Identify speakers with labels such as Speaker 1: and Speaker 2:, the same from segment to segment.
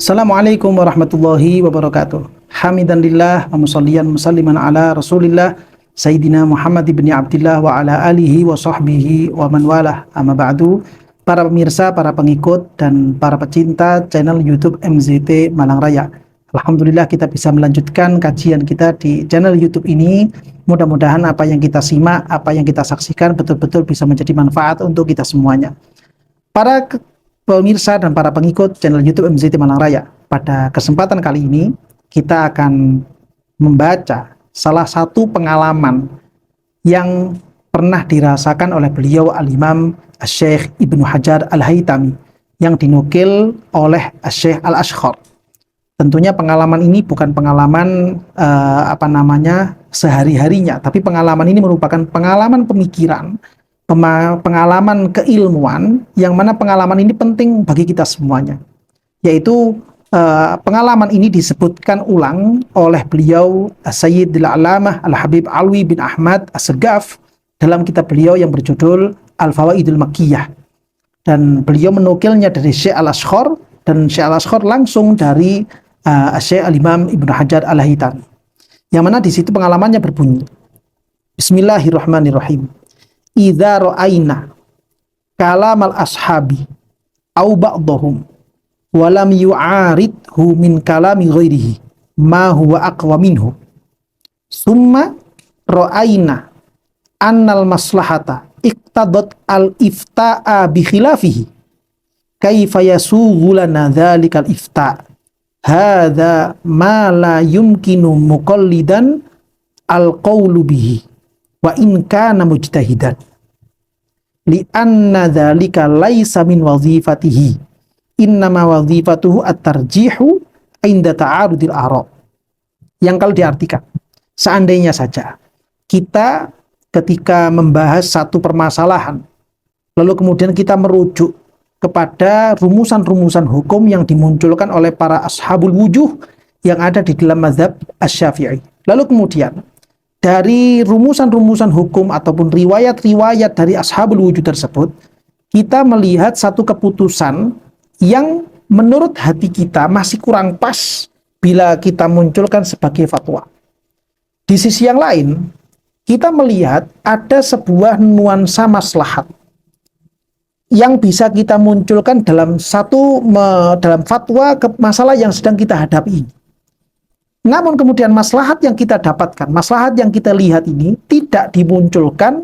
Speaker 1: Assalamualaikum warahmatullahi wabarakatuh. Hamidanillah wa musalliyan musalliman ala Rasulillah Sayyidina Muhammad ibn Abdillah wa ala alihi wa sahbihi wa man walah. Amma ba'du. Para pemirsa, para pengikut dan para pecinta channel YouTube MZT Malang Raya. Alhamdulillah kita bisa melanjutkan kajian kita di channel YouTube ini. Mudah-mudahan apa yang kita simak, apa yang kita saksikan betul-betul bisa menjadi manfaat untuk kita semuanya. Para pemirsa dan para pengikut channel YouTube MZT Malang Raya, pada kesempatan kali ini kita akan membaca salah satu pengalaman yang pernah dirasakan oleh beliau Al-Imam Syekh Ibnu Hajar Al-Haytami yang dinukil oleh Syekh Al-Ashkhar. Tentunya pengalaman ini bukan pengalaman sehari-harinya, tapi pengalaman ini merupakan pengalaman pemikiran, pengalaman keilmuan, yang mana pengalaman ini penting bagi kita semuanya. Yaitu pengalaman ini disebutkan ulang oleh beliau Sayyidil Alamah Al-Habib Alwi bin Ahmad As-Segaf dalam kitab beliau yang berjudul Al-Fawaidul Makkiyah. Dan beliau menukilnya dari Syekh Al-Ashkhar, dan Syekh Al-Ashkhar langsung dari Syekh Al-Imam Ibnu Hajar Al-Haytami. Yang mana di situ pengalamannya berbunyi, Bismillahirrahmanirrahim. Idza ra'aina kalamal ashabi au ba'dahum wa lam yu'aridhu min kalami ghairihi ma huwa aqwa minhu summa ra'aina annal maslahata iqtadat al-ifta'a bi khilafihi kaifa yasughu lana dhalikal ifta' hadza ma la yumkinu muqallidan al-qawlu bihi wa in kana mujtahidan li'anna dzalika laisa min wazifatihi innama wazifatuhu at-tarjihu inda ta'arudil ara'. Yang kalau diartikan, seandainya saja kita ketika membahas satu permasalahan lalu kemudian kita merujuk kepada rumusan-rumusan hukum yang dimunculkan oleh para ashabul wujuh yang ada di dalam mazhab Asy-Syafi'i, lalu kemudian dari rumusan-rumusan hukum ataupun riwayat-riwayat dari ashabul wujuh tersebut, kita melihat satu keputusan yang menurut hati kita masih kurang pas bila kita munculkan sebagai fatwa. Di sisi yang lain, kita melihat ada sebuah nuansa maslahat yang bisa kita munculkan dalam dalam fatwa ke masalah yang sedang kita hadapi ini. Namun kemudian maslahat yang kita dapatkan, maslahat yang kita lihat ini tidak dimunculkan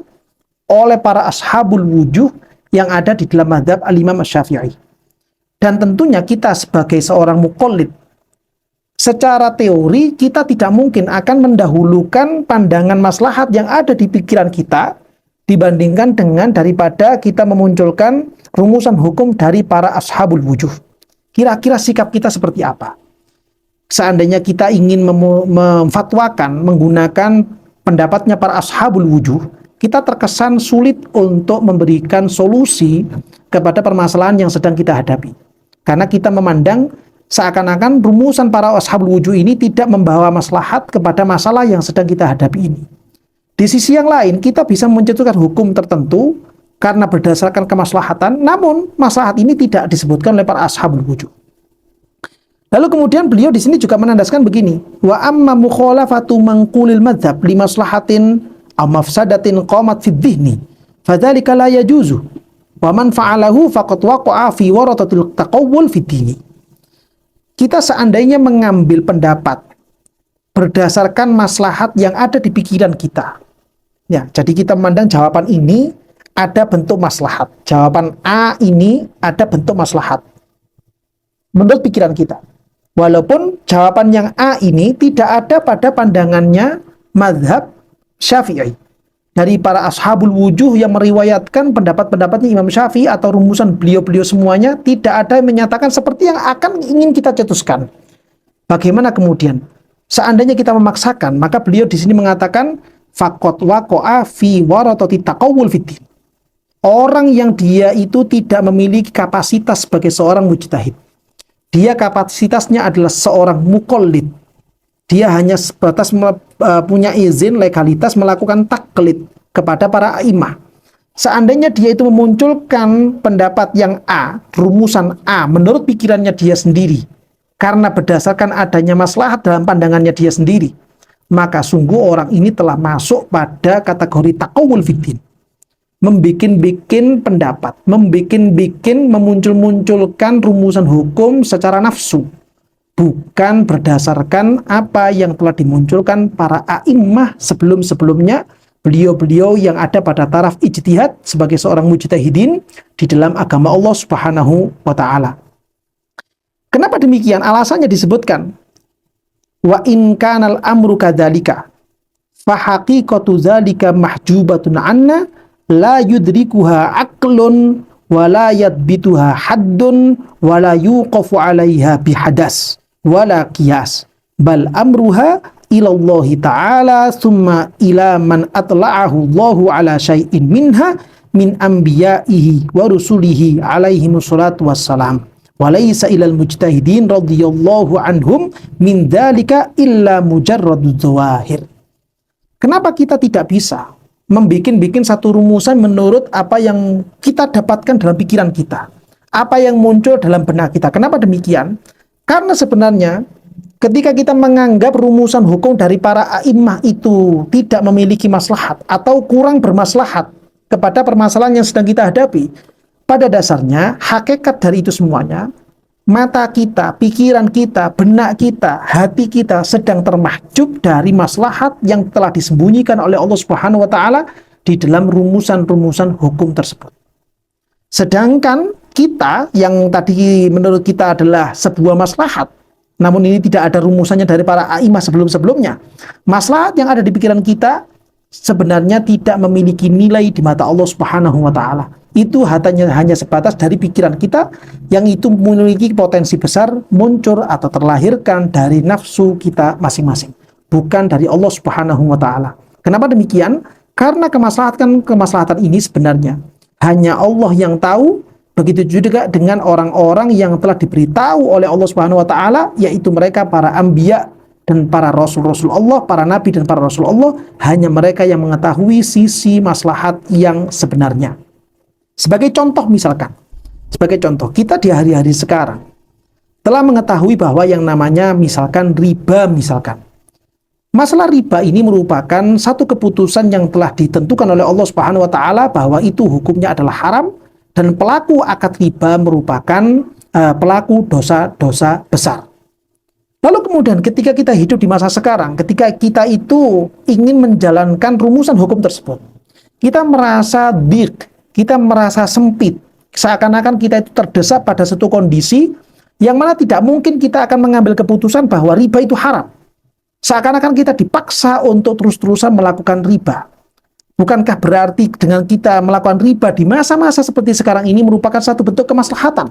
Speaker 1: oleh para ashabul wujuh yang ada di dalam mazhab Al-Imam Asy-Syafi'i. Dan tentunya kita sebagai seorang muqallid, secara teori kita tidak mungkin akan mendahulukan pandangan maslahat yang ada di pikiran kita dibandingkan dengan daripada kita memunculkan rumusan hukum dari para ashabul wujuh. Kira-kira sikap kita seperti apa? Seandainya kita ingin memfatwakan menggunakan pendapatnya para ashabul wujuh, kita terkesan sulit untuk memberikan solusi kepada permasalahan yang sedang kita hadapi. Karena kita memandang seakan-akan rumusan para ashabul wujuh ini tidak membawa maslahat kepada masalah yang sedang kita hadapi ini. Di sisi yang lain, kita bisa menjatuhkan hukum tertentu karena berdasarkan kemaslahatan, namun maslahat ini tidak disebutkan oleh para ashabul wujuh. Lalu kemudian beliau di sini juga menandaskan begini, wa amma mukhalafatu manqulil madzhab li maslahatin aw mafsadatin qamat fi dhihni fadzalika la yajuzu wa man fa'alahu faqad waqa'a fi waratatil taqawwul fi dini. Kita seandainya mengambil pendapat berdasarkan maslahat yang ada di pikiran kita. Ya, jadi kita memandang jawaban ini ada bentuk maslahat. Jawaban A ini ada bentuk maslahat menurut pikiran kita. Walaupun jawaban yang A ini tidak ada pada pandangannya mazhab Syafi'i. Dari para ashabul wujuh yang meriwayatkan pendapat-pendapatnya Imam Syafi'i atau rumusan beliau-beliau semuanya, tidak ada yang menyatakan seperti yang akan ingin kita cetuskan. Bagaimana kemudian? Seandainya kita memaksakan, maka beliau di sini mengatakan faqad waqa'a fi waratati taqawwul fiddin. Orang yang dia itu tidak memiliki kapasitas sebagai seorang mujtahid. Dia kapasitasnya adalah seorang muqallid. Dia hanya sebatas punya izin legalitas melakukan taklid kepada para a'imah. Seandainya dia itu memunculkan pendapat yang A, rumusan A menurut pikirannya dia sendiri, karena berdasarkan adanya maslahat dalam pandangannya dia sendiri, maka sungguh orang ini telah masuk pada kategori taqawul fiddin, membikin-bikin pendapat, membikin-bikin, memuncul-munculkan rumusan hukum secara nafsu, bukan berdasarkan apa yang telah dimunculkan para a'immah sebelum-sebelumnya, beliau-beliau yang ada pada taraf ijtihad sebagai seorang mujtahidin di dalam agama Allah Subhanahu wa ta'ala. Kenapa demikian? Alasannya disebutkan, wa in kanal amru kadzalika fa haqiqatu dzalika mahjubatun anna la yudrikuha aqlun wa la yadbituha haddun wa la yuqafu 'alaiha bihadas wa la qiyas bal amruha ila Allah ta'ala summa ila man atla'ahu Allahu ala syai'in minha min anbiya'ihi wa rusulihi alaihi wassalatu wassalam wa laysa ilal mujtahidin radhiyallahu anhum min dzalika illa mujarraduz zawahir. Kenapa kita tidak bisa membikin satu rumusan menurut apa yang kita dapatkan dalam pikiran kita, apa yang muncul dalam benak kita? Kenapa demikian? Karena sebenarnya ketika kita menganggap rumusan hukum dari para a'immah itu tidak memiliki maslahat atau kurang bermaslahat kepada permasalahan yang sedang kita hadapi, pada dasarnya hakikat dari itu semuanya, mata kita, pikiran kita, benak kita, hati kita sedang termahjub dari maslahat yang telah disembunyikan oleh Allah Subhanahu wa ta'ala di dalam rumusan-rumusan hukum tersebut. Sedangkan kita yang tadi menurut kita adalah sebuah maslahat, namun ini tidak ada rumusannya dari para a'imah sebelum-sebelumnya. Maslahat yang ada di pikiran kita sebenarnya tidak memiliki nilai di mata Allah Subhanahu wa ta'ala. Itu hanya sebatas dari pikiran kita yang itu memiliki potensi besar muncul atau terlahirkan dari nafsu kita masing-masing, bukan dari Allah Subhanahu wa ta'ala. Kenapa demikian? Karena kemaslahatan ini sebenarnya hanya Allah yang tahu. Begitu juga dengan orang-orang yang telah diberitahu oleh Allah Subhanahu wa ta'ala, yaitu mereka para anbiya dan para rasul-rasul Allah, para nabi dan para rasul Allah, hanya mereka yang mengetahui sisi maslahat yang sebenarnya. Sebagai contoh misalkan, kita di hari-hari sekarang telah mengetahui bahwa yang namanya misalkan riba misalkan. Masalah riba ini merupakan satu keputusan yang telah ditentukan oleh Allah Subhanahu wa ta'ala bahwa itu hukumnya adalah haram, dan pelaku akad riba merupakan pelaku dosa-dosa besar. Lalu kemudian ketika kita hidup di masa sekarang, ketika kita itu ingin menjalankan rumusan hukum tersebut, kita merasa dik, kita merasa sempit, seakan-akan kita itu terdesak pada satu kondisi yang mana tidak mungkin kita akan mengambil keputusan bahwa riba itu haram. Seakan-akan kita dipaksa untuk terus-terusan melakukan riba. Bukankah berarti dengan kita melakukan riba di masa-masa seperti sekarang ini merupakan satu bentuk kemaslahatan?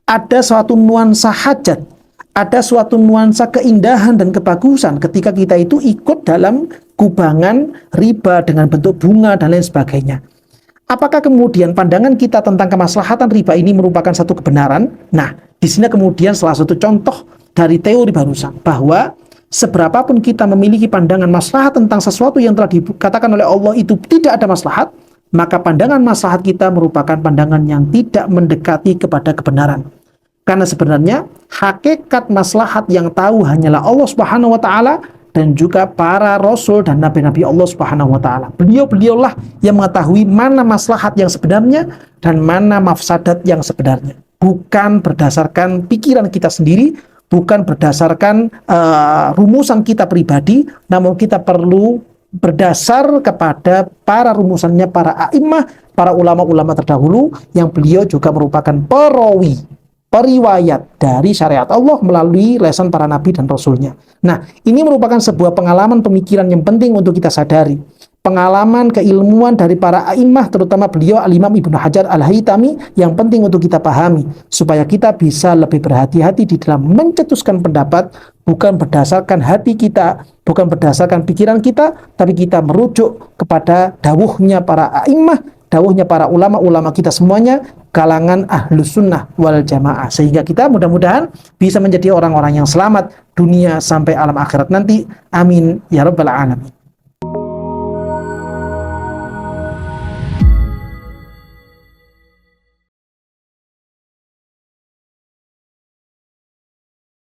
Speaker 1: Ada suatu nuansa hajat, ada suatu nuansa keindahan dan kebagusan ketika kita itu ikut dalam kubangan riba dengan bentuk bunga dan lain sebagainya. Apakah kemudian pandangan kita tentang kemaslahatan riba ini merupakan satu kebenaran? Nah, di sini kemudian salah satu contoh dari teori barusan, bahwa seberapapun kita memiliki pandangan maslahat tentang sesuatu yang telah dikatakan oleh Allah itu tidak ada maslahat, maka pandangan maslahat kita merupakan pandangan yang tidak mendekati kepada kebenaran. Karena sebenarnya hakikat maslahat yang tahu hanyalah Allah Subhanahu wa ta'ala dan juga para rasul dan nabi-nabi Allah Subhanahu wa ta'ala. Beliau-beliaulah yang mengetahui mana maslahat yang sebenarnya dan mana mafsadat yang sebenarnya. Bukan berdasarkan pikiran kita sendiri, bukan berdasarkan rumusan kita pribadi, namun kita perlu berdasar kepada para rumusannya para a'immah, para ulama-ulama terdahulu yang beliau juga merupakan perawi, periwayat dari syariat Allah melalui lesan para nabi dan rasulnya. Nah, ini merupakan sebuah pengalaman pemikiran yang penting untuk kita sadari. Pengalaman keilmuan dari para a'immah, terutama beliau Al-Imam Ibnu Hajar Al-Haytami, yang penting untuk kita pahami supaya kita bisa lebih berhati-hati di dalam mencetuskan pendapat, bukan berdasarkan hati kita, bukan berdasarkan pikiran kita, tapi kita merujuk kepada dawuhnya para a'immah, dawuhnya para ulama-ulama kita semuanya, kalangan ahlus sunnah wal jamaah, sehingga kita mudah-mudahan bisa menjadi orang-orang yang selamat dunia sampai alam akhirat nanti. Amin ya rabbal alamin.